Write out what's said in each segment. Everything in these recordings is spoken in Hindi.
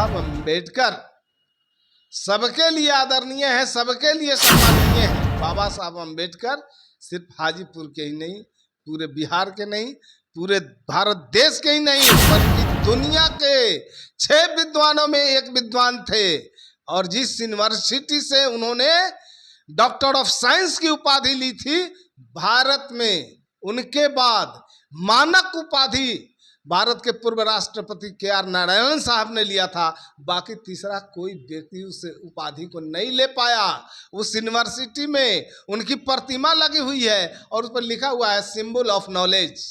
साहब अम्बेडकर सबके लिए आदरणीय है, सबके लिए सम्माननीय है। बाबा साहब अम्बेडकर सिर्फ हाजीपुर के ही नहीं, पूरे बिहार के नहीं, पूरे भारत देश के ही नहीं, बल्कि दुनिया के 6 विद्वानों में एक विद्वान थे। और जिस यूनिवर्सिटी से उन्होंने डॉक्टर ऑफ साइंस की उपाधि ली थी, भारत में उनके बाद मानक उपाधि भारत के पूर्व राष्ट्रपति KR नारायण साहब ने लिया था। बाकी तीसरा कोई व्यक्ति उस उपाधि को नहीं ले पाया। उस यूनिवर्सिटी में उनकी प्रतिमा लगी हुई है और उस पर लिखा हुआ है सिंबल ऑफ नॉलेज,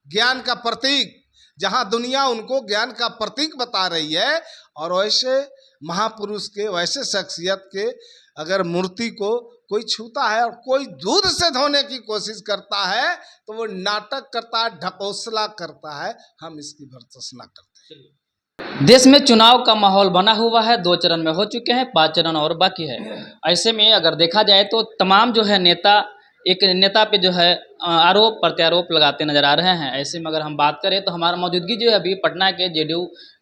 ज्ञान का प्रतीक, जहां दुनिया उनको ज्ञान का प्रतीक बता रही है। और वैसे महापुरुष के, वैसे शख्सियत के अगर मूर्ति को कोई छूता है और कोई दूध से धोने की कोशिश करता है तो वो नाटक करता है, ढकोसला करता है। हम इसकी भर्त्सना करते हैं। देश में चुनाव का माहौल बना हुआ है, 2 चरण में हो चुके हैं, 5 चरण और बाकी है। ऐसे में अगर देखा जाए तो तमाम जो है नेता एक नेता पे जो है आरोप प्रत्यारोप लगाते नजर आ रहे हैं। ऐसे में अगर हम बात करें तो हमारा मौजूदगी जो है अभी पटना के JDU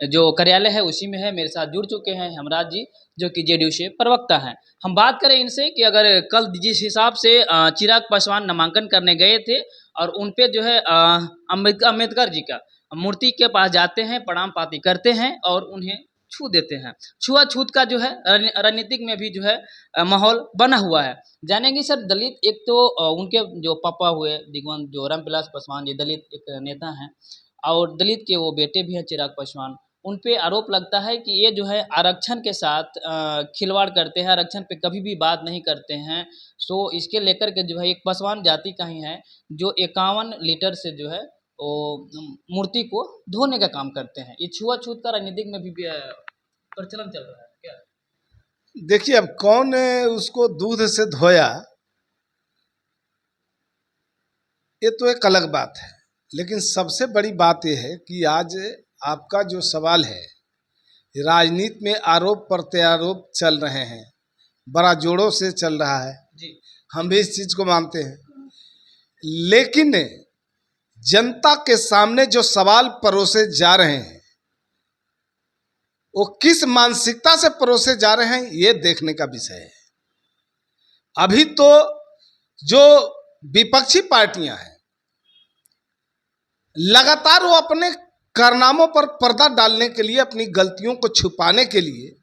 जो कार्यालय है उसी में है। मेरे साथ जुड़ चुके हैं हेमराज जी जो कि JDU से प्रवक्ता हैं। हम बात करें इनसे कि अगर कल जिस हिसाब से चिराग पासवान नामांकन करने गए थे और उन पे जो है अम्बेडकर जी का मूर्ति के पास जाते हैं, प्रणाम पाती करते हैं और उन्हें छू देते हैं। छुआछूत का जो है राजनीतिक में भी जो है माहौल बना हुआ है। जानेंगे सर, दलित एक तो उनके जो पापा हुए दिग्वंत जो रामविलास पासवान जी दलित एक नेता हैं और दलित के वो बेटे भी हैं चिराग पासवान, उन पे आरोप लगता है कि ये जो है आरक्षण के साथ खिलवाड़ करते हैं, आरक्षण पे कभी भी बात नहीं करते हैं। सो इसके लेकर के जो है एक पासवान जाति का ही है जो 51 लीटर से जो है वो मूर्ति को धोने का काम करते हैं। ये छुआछूत का राजनीतिक में भी प्रचलन चल रहा है क्या? देखिए, अब कौन उसको दूध से धोया ये तो एक अलग बात है, लेकिन सबसे बड़ी बात यह है कि आज आपका जो सवाल है, राजनीति में आरोप प्रत्यारोप चल रहे हैं, बड़ा जोरों से चल रहा है जी। हम भी इस चीज को मानते हैं। लेकिन जनता के सामने जो सवाल परोसे जा रहे हैं वो किस मानसिकता से परोसे जा रहे हैं ये देखने का विषय है। अभी तो जो विपक्षी पार्टियां हैं लगातार वो अपने कारनामों पर पर्दा डालने के लिए, अपनी गलतियों को छुपाने के लिए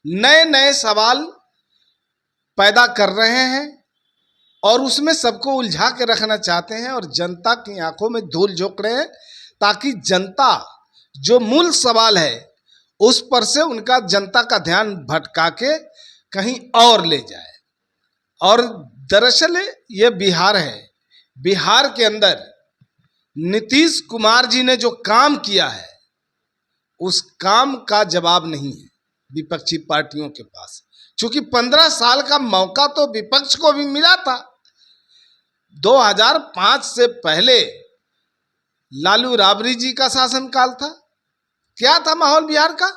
नए नए सवाल पैदा कर रहे हैं और उसमें सबको उलझा के रखना चाहते हैं और जनता की आंखों में धूल झोंक रहे हैं, ताकि जनता जो मूल सवाल है उस पर से उनका जनता का ध्यान भटका के कहीं और ले जाए। और दरअसल ये बिहार है, बिहार के अंदर नीतीश कुमार जी ने जो काम किया है उस काम का जवाब नहीं है विपक्षी पार्टियों के पास, क्योंकि 15 साल का मौका तो विपक्ष को भी मिला था। 2005 से पहले लालू राबड़ी जी का शासनकाल था। क्या था माहौल बिहार का?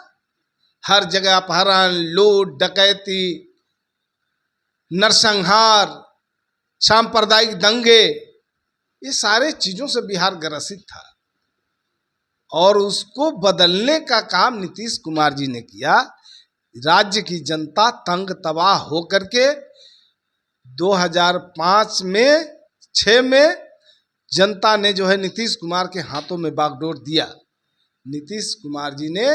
हर जगह अपहरण, लूट, डकैती, नरसंहार, सांप्रदायिक दंगे, ये सारे चीजों से बिहार ग्रसित था और उसको बदलने का काम नीतीश कुमार जी ने किया। राज्य की जनता तंग तबाह होकर के 2005 में 6 में जनता ने जो है नीतीश कुमार के हाथों में बागडोर दिया। नीतीश कुमार जी ने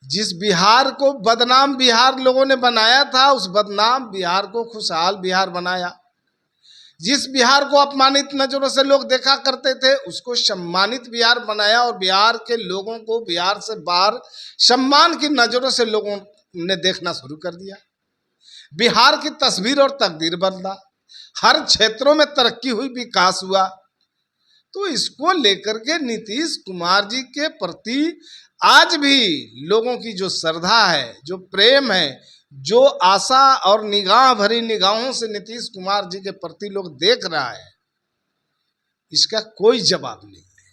जिस बिहार को बदनाम बिहार लोगों ने बनाया था, उस बदनाम बिहार को खुशहाल बिहार बनाया। जिस बिहार को अपमानित नजरों से लोग देखा करते थे उसको सम्मानित बिहार बनाया और बिहार के लोगों को बिहार से बाहर सम्मान की नजरों से लोगों ने देखना शुरू कर दिया। बिहार की तस्वीर और तकदीर बदला, हर क्षेत्रों में तरक्की हुई, विकास हुआ। तो इसको लेकर के नीतीश कुमार जी के प्रति आज भी लोगों की जो श्रद्धा है, जो प्रेम है, जो आशा और निगाह भरी निगाहों से नीतीश कुमार जी के प्रति लोग देख रहा है, इसका कोई जवाब नहीं है।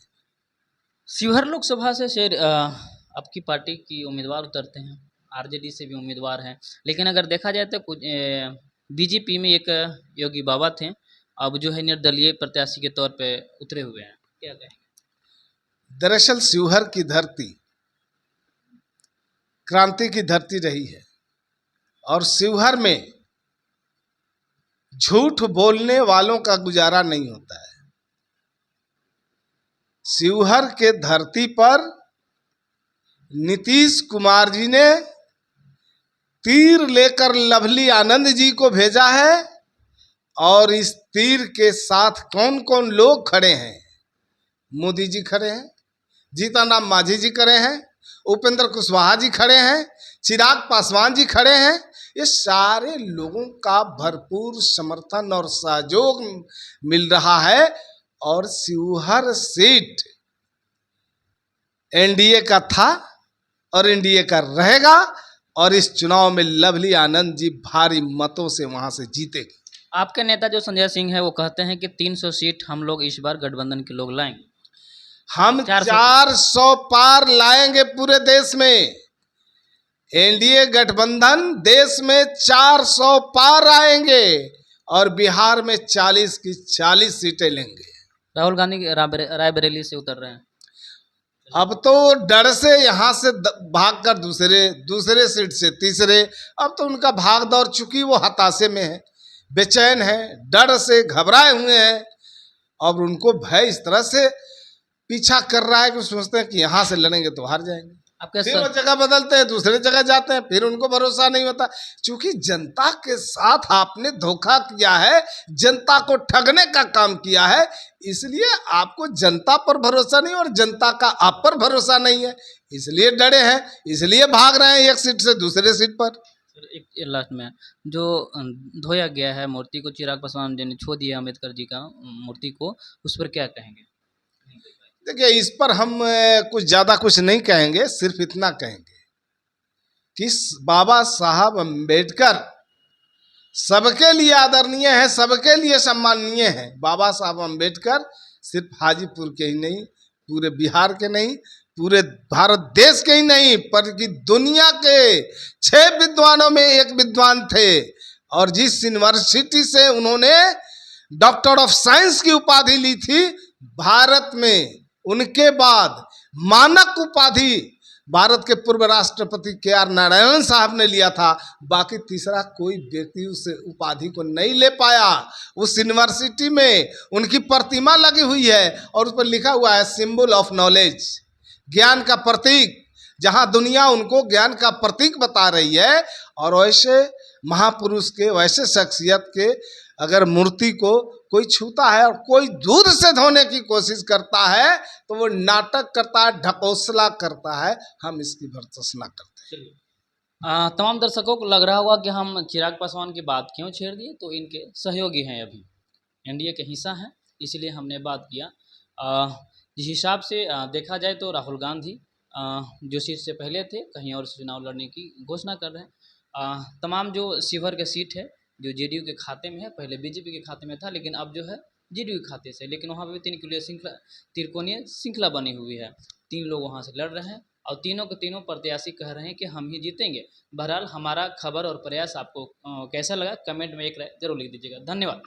शिवहर लोकसभा से शेर आपकी पार्टी की उम्मीदवार उतरते हैं, RJD से भी उम्मीदवार हैं, लेकिन अगर देखा जाए तो कुछ BJP में एक योगी बाबा थे, अब जो है निर्दलीय प्रत्याशी के तौर पे उतरे हुए हैं, क्या कहेंगे? दरअसल शिवहर की धरती क्रांति की धरती रही है और शिवहर में झूठ बोलने वालों का गुजारा नहीं होता है। शिवहर के धरती पर नीतीश कुमार जी ने तीर लेकर लवली आनंद जी को भेजा है और इस तीर के साथ कौन कौन लोग खड़े हैं? मोदी जी खड़े हैं, जीतनराम मांझी जी खड़े हैं, उपेंद्र कुशवाहा जी खड़े हैं, चिराग पासवान जी खड़े हैं। ये सारे लोगों का भरपूर समर्थन और सहयोग मिल रहा है और शिवहर सीट एनडीए का था और एनडीए का रहेगा और इस चुनाव में लवली आनंद जी भारी मतों से वहां से जीतेगी। आपके नेता जो संजय सिंह है वो कहते हैं कि 300 सीट हम लोग इस बार गठबंधन के लोग लाएंगे। हम 400 पार लाएंगे पूरे देश में। एनडीए गठबंधन देश में 400 पार आएंगे और बिहार में 40 की 40 सीटें लेंगे। राहुल गांधी रायबरेली से उतर रहे हैं। अब तो डर से यहाँ से भागकर दूसरे सीट से तीसरे, अब तो उनका भाग दौड़ चुकी, वो हताशे में है, बेचैन है, डर से घबराए हुए हैं और उनको भय इस तरह से पीछा कर रहा है कि सोचते हैं कि यहाँ से लड़ेंगे तो हार जाएंगे। फिर वो जगह बदलते हैं, दूसरे जगह जाते हैं, फिर उनको भरोसा नहीं होता। क्योंकि जनता के साथ आपने धोखा किया है, जनता को ठगने का काम किया है, इसलिए आपको जनता पर भरोसा नहीं और जनता का आप पर भरोसा नहीं है, इसलिए डरे हैं, इसलिए भाग रहे हैं एक सीट से दूसरे सीट पर। एक लास्ट में जो धोया गया है मूर्ति को, चिराग पासवान जी ने छू दिया अम्बेडकर जी का मूर्ति को, उस पर क्या कहेंगे? देखिए, इस पर हम कुछ ज़्यादा कुछ नहीं कहेंगे, सिर्फ इतना कहेंगे कि बाबा साहब अम्बेडकर सबके लिए आदरणीय है, सबके लिए सम्माननीय है। बाबा साहब अम्बेडकर सिर्फ हाजीपुर के ही नहीं, पूरे बिहार के नहीं, पूरे भारत देश के ही नहीं, बल्कि दुनिया के 6 विद्वानों में एक विद्वान थे और जिस यूनिवर्सिटी से उन्होंने डॉक्टर ऑफ साइंस की उपाधि ली थी, भारत में उनके बाद मानक उपाधि भारत के पूर्व राष्ट्रपति KR नारायण साहब ने लिया था। बाकी तीसरा कोई व्यक्ति उस उपाधि को नहीं ले पाया। उस यूनिवर्सिटी में उनकी प्रतिमा लगी हुई है और उस पर लिखा हुआ है सिंबल ऑफ नॉलेज, ज्ञान का प्रतीक, जहां दुनिया उनको ज्ञान का प्रतीक बता रही है। और वैसे महापुरुष के, वैसे शख्सियत के अगर मूर्ति को कोई छूता है और कोई दूध से धोने की कोशिश करता है तो वो नाटक करता है, ढकोसला करता है। हम इसकी भर्त्सना करते हैं। तमाम दर्शकों को लग रहा होगा कि हम चिराग पासवान की बात क्यों छेड़ दिए, तो इनके सहयोगी हैं, अभी एनडीए के हिस्सा हैं, इसलिए हमने बात किया। जिस हिसाब से देखा जाए तो राहुल गांधी जो सीट से पहले थे, कहीं और से चुनाव लड़ने की घोषणा कर रहे हैं। तमाम जो शिवहर के सीट है जो जेडीयू के खाते में है, पहले बीजेपी के खाते में था, लेकिन अब जो है जेडीयू के खाते से, लेकिन वहाँ पे 3 त्रिकोणीय श्रृंखला बनी हुई है। 3 लोग वहाँ से लड़ रहे हैं और तीनों के तीनों प्रत्याशी कह रहे हैं कि हम ही जीतेंगे। बहरहाल हमारा खबर और प्रयास आपको कैसा लगा, कमेंट में एक राय जरूर लिख दीजिएगा। धन्यवाद।